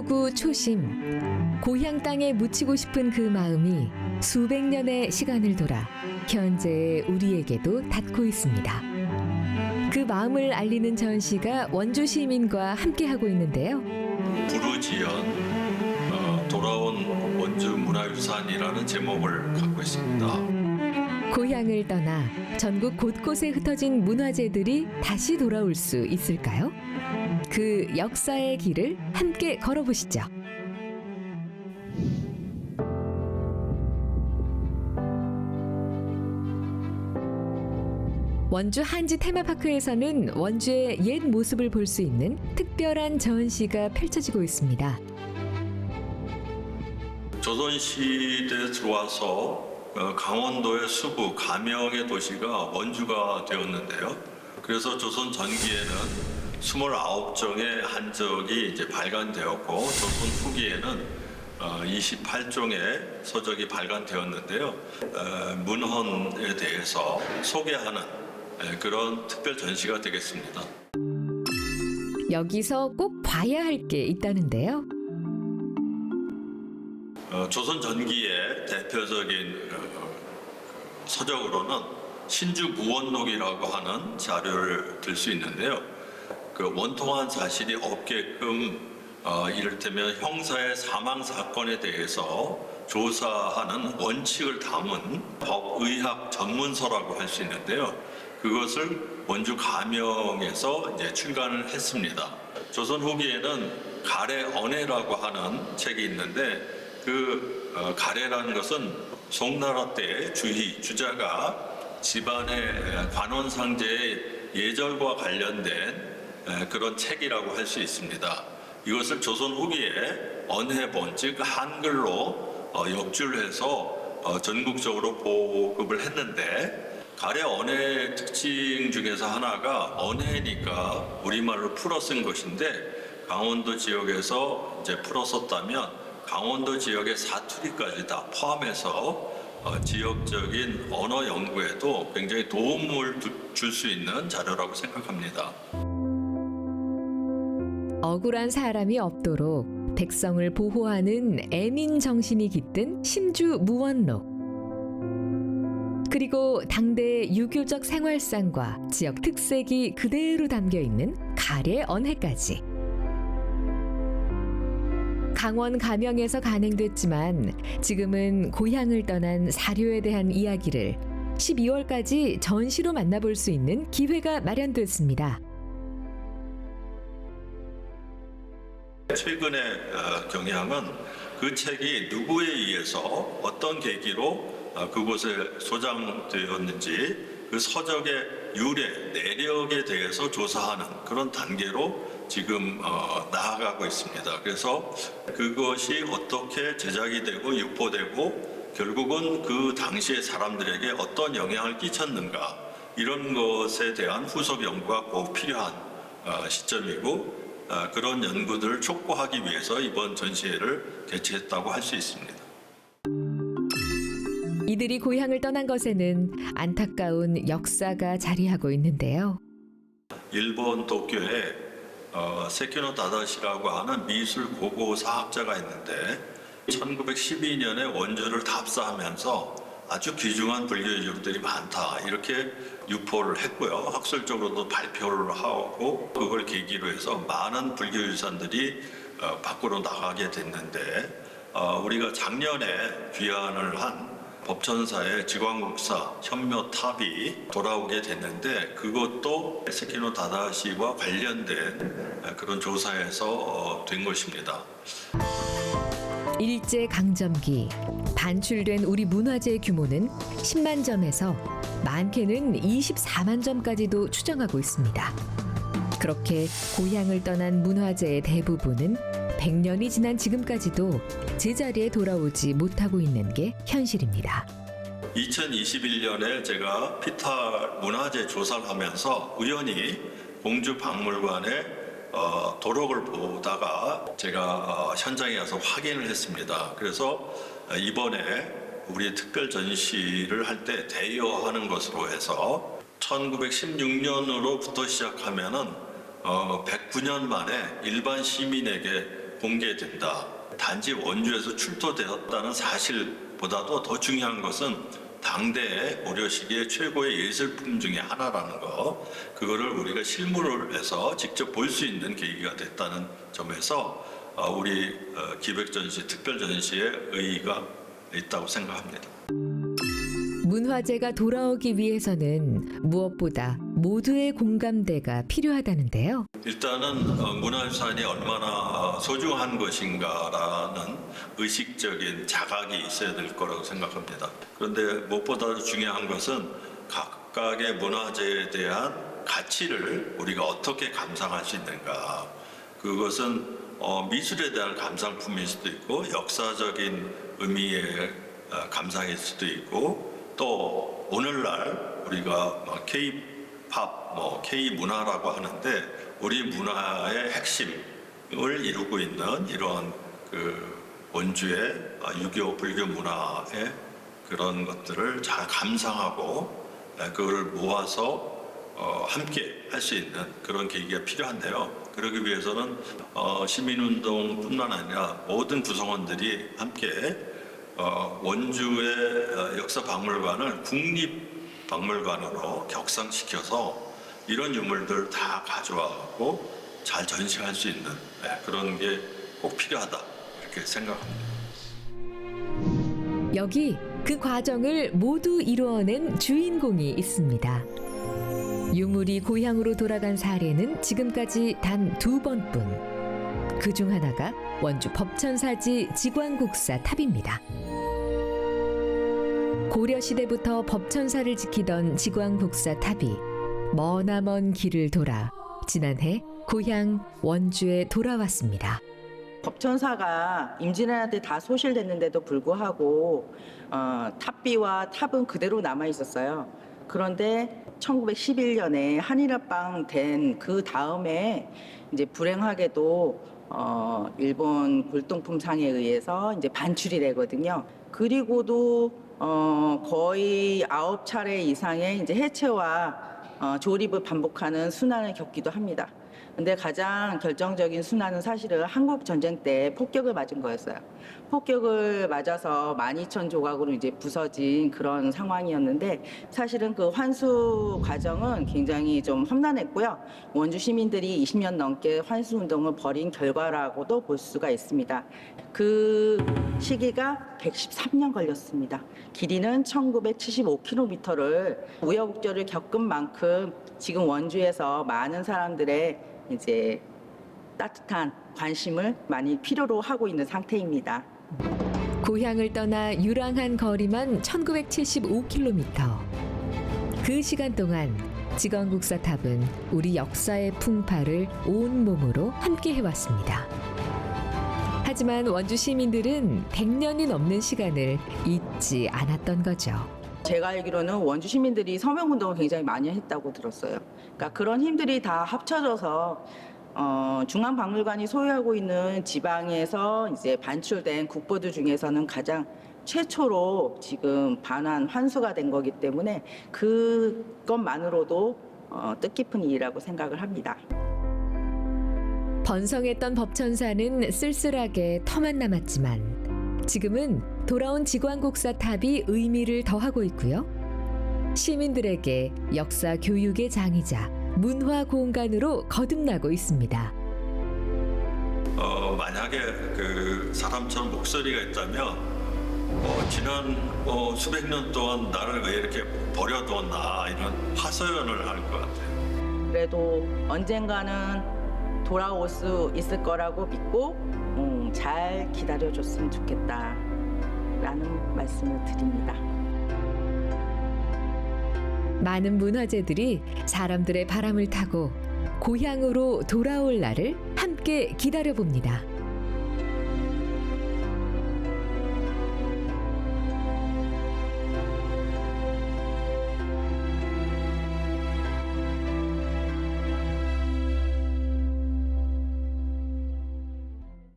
고구 초심, 고향 땅에 묻히고 싶은 그 마음이 수백 년의 시간을 돌아 현재의 우리에게도 닿고 있습니다. 그 마음을 알리는 전시가 원주 시민과 함께하고 있는데요. 부르지연 돌아온 원주 문화유산이라는 제목을 갖고 있습니다. 고향을 떠나 전국 곳곳에 흩어진 문화재들이 다시 돌아올 수 있을까요? 그 역사의 길을 함께 걸어보시죠. 원주 한지 테마파크에서는 원주의 옛 모습을 볼 수 있는 특별한 전시가 펼쳐지고 있습니다. 조선시대에 들어와서 강원도의 수부 가명의 도시가 원주가 되었는데요. 그래서 조선 전기에는 29종의 한적이 이제 발간되었고, 조선 후기에는 28종의 서적이 발간되었는데요. 문헌에 대해서 소개하는 그런 특별 전시가 되겠습니다. 여기서 꼭 봐야 할 게 있다는데요. 조선 전기의 대표적인 서적으로는 신주 무원록이라고 하는 자료를 들 수 있는데요. 그 원통한 사실이 없게끔 이를테면 형사의 사망 사건에 대해서 조사하는 원칙을 담은 법의학 전문서라고 할 수 있는데요. 그것을 원주 가명에서 이제 출간을 했습니다. 조선 후기에는 가래 언해라고 하는 책이 있는데, 그 가래라는 것은 송나라 때 주자가 집안의 관원상제의 예절과 관련된 그런 책이라고 할 수 있습니다. 이것을 조선 후기에 언해본, 즉 한글로 역줄해서 전국적으로 보급을 했는데, 가래 언해 특징 중에서 하나가 언해니까 우리말로 풀어 쓴 것인데, 강원도 지역에서 이제 풀어 썼다면 강원도 지역의 사투리까지 다 포함해서 지역적인 언어 연구에도 굉장히 도움을 줄 수 있는 자료라고 생각합니다. 억울한 사람이 없도록 백성을 보호하는 애민 정신이 깃든 신주 무원록. 그리고 당대의 유교적 생활상과 지역 특색이 그대로 담겨 있는 가래 언해까지. 강원 가명에서 간행됐지만 지금은 고향을 떠난 사료에 대한 이야기를 12월까지 전시로 만나볼 수 있는 기회가 마련됐습니다. 최근의 경향은 그 책이 누구에 의해서 어떤 계기로 그곳에 소장되었는지 그 서적의 유래, 내력에 대해서 조사하는 그런 단계로 지금 나아가고 있습니다. 그래서 그것이 어떻게 제작이 되고 유포되고 결국은 그 당시의 사람들에게 어떤 영향을 끼쳤는가, 이런 것에 대한 후속 연구가 꼭 필요한 시점이고, 그런 연구들을 촉구하기 위해서 이번 전시회를 개최했다고 할 수 있습니다. 이들이 고향을 떠난 것에는 안타까운 역사가 자리하고 있는데요. 일본 도쿄에 세키노 다다시라고 하는 미술 고고 사학자가 있는데, 1912년에 원주를 답사하면서 아주 귀중한 불교 유적들이 많다, 이렇게 유포를 했고요. 학술적으로도 발표를 하고, 그걸 계기로 해서 많은 불교 유산들이 밖으로 나가게 됐는데, 우리가 작년에 귀환을 한 법천사의 지광국사 현묘탑이 돌아오게 됐는데, 그것도 세키노 다다시와 관련된 그런 조사에서 된 것입니다. 일제강점기 반출된 우리 문화재의 규모는 10만 점에서 많게는 24만 점까지도 추정하고 있습니다. 그렇게 고향을 떠난 문화재의 대부분은 100년이 지난 지금까지도 제자리에 돌아오지 못하고 있는 게 현실입니다. 2021년에 제가 피탈 문화재 조사를 하면서 우연히 공주박물관에 도록을 보다가 제가 현장에 가서 확인을 했습니다. 그래서 이번에 우리 특별 전시를 할 때 대여하는 것으로 해서 1916년으로부터 시작하면은 109년 만에 일반 시민에게 공개된다. 단지 원주에서 출토되었다는 사실보다도 더 중요한 것은 당대의 고려 시기의 최고의 예술품 중에 하나라는 거, 그거를 우리가 실물을 해서 직접 볼 수 있는 계기가 됐다는 점에서 우리 기획전시, 특별전시의 의의가 있다고 생각합니다. 문화재가 돌아오기 위해서는 무엇보다 모두의 공감대가 필요하다는데요. 일단은 문화유산이 얼마나 소중한 것인가라는 의식적인 자각이 있어야 될 거라고 생각합니다. 그런데 무엇보다 중요한 것은 각각의 문화재에 대한 가치를 우리가 어떻게 감상할 수 있는가. 그것은 미술에 대한 감상품일 수도 있고 역사적인 의미의 감상일 수도 있고 또 오늘날 우리가 K-팝, K-문화라고 하는데 우리 문화의 핵심을 이루고 있는 이런 원주의 유교 불교 문화의 그런 것들을 잘 감상하고 그걸 모아서 함께 할 수 있는 그런 계기가 필요한데요. 그러기 위해서는 시민운동뿐만 아니라 모든 구성원들이 함께 원주의 역사박물관을 국립박물관으로 격상시켜서 이런 유물들 다 가져와고 잘 전시할 수 있는 그런 게 꼭 필요하다 이렇게 생각합니다. 여기 그 과정을 모두 이루어낸 주인공이 있습니다. 유물이 고향으로 돌아간 사례는 지금까지 단 2번뿐. 그중 하나가 원주 법천사지 직왕국사 탑입니다. 고려시대부터 법천사를 지키던 직왕국사 탑이 머나먼 길을 돌아 지난해 고향 원주에 돌아왔습니다. 법천사가 임진왜란 때 다 소실됐는데도 불구하고 탑비와 탑은 그대로 남아 있었어요. 그런데 1911년에 한일합방 된 그 다음에 이제 불행하게도 일본 골동품상에 의해서 이제 반출이 되거든요. 그리고도 거의 9차례 이상의 이제 해체와 조립을 반복하는 순환을 겪기도 합니다. 근데 가장 결정적인 순환은 사실은 한국 전쟁 때 폭격을 맞은 거였어요. 폭격을 맞아서 12,000조각으로 이제 부서진 그런 상황이었는데 사실은 그 환수 과정은 굉장히 좀 험난했고요. 원주 시민들이 20년 넘게 환수 운동을 벌인 결과라고도 볼 수가 있습니다. 그 시기가 113년 걸렸습니다. 길이는 1975km를 우여곡절을 겪은 만큼 지금 원주에서 많은 사람들의 이제 따뜻한 관심을 많이 필요로 하고 있는 상태입니다. 고향을 떠나 유랑한 거리만 1975km. 그 시간 동안 직왕국사 탑은 우리 역사의 풍파를 온몸으로 함께 해왔습니다. 하지만 원주 시민들은 100년이 넘는 시간을 잊지 않았던 거죠. 제가 알기로는 원주 시민들이 서명운동을 굉장히 많이 했다고 들었어요. 그러니까 그런 힘들이 다 합쳐져서 중앙박물관이 소유하고 있는 지방에서 이제 반출된 국보들 중에서는 가장 최초로 지금 반환 환수가 된 거기 때문에 그것만으로도 뜻깊은 일이라고 생각을 합니다. 번성했던 법천사는 쓸쓸하게 터만 남았지만 지금은 돌아온 직왕국사 탑이 의미를 더하고 있고요. 시민들에게 역사 교육의 장이자 문화 공간으로 거듭나고 있습니다. 만약에 그 사람처럼 목소리가 있다면 지난 수백 년 동안 나를 왜 이렇게 버려두었나 이런 하소연을 할 것 같아요. 그래도 언젠가는 돌아올 수 있을 거라고 믿고 잘 기다려줬으면 좋겠다라는 말씀을 드립니다. 많은 문화재들이 사람들의 바람을 타고 고향으로 돌아올 날을 함께 기다려봅니다.